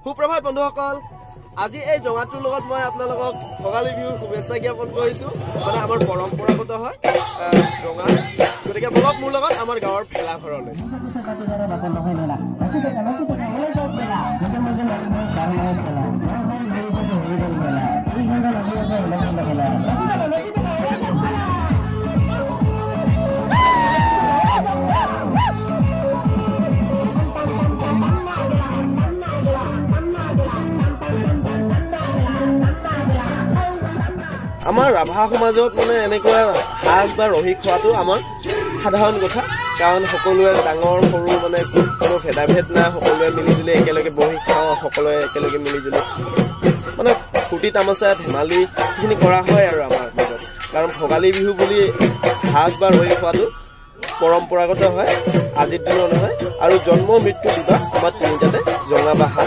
সুপ্ৰভাত বন্ধুসকল, আজি এই জঙাটোৰ লগত মই আপোনালোকক ভোগালী বিহুৰ শুভেচ্ছা জ্ঞাপন কৰিছোঁ। মানে আমাৰ পৰম্পৰাগত হয় জঙা। গতিকে বলক মোৰ লগত আমাৰ গাঁৱৰ ভেলাঘৰলৈ। আমাৰ ৰাভা সমাজত মানে এনেকুৱা সাজ বা ৰহি খোৱাটো আমাৰ সাধাৰণ কথা, কাৰণ সকলোৱে ডাঙৰ সৰু মানে কোনো ভেদাভেদ নাই, সকলোৱে মিলিজুলি একেলগে বহি খাওঁ, সকলোৱে একেলগে মিলিজুলি মানে ফূৰ্তি তামাচা ধেমালি সেইখিনি কৰা হয় আৰু আমাৰ মাজত। কাৰণ ভোগালী বিহু বুলি সাজ বা ৰহি খোৱাটো পৰম্পৰাগত হয়, আজিৰ দিনৰ নহয়। আৰু জন্ম মৃত্যু বিবাহ আমাৰ তিনিটাতে জঙা বা সাজ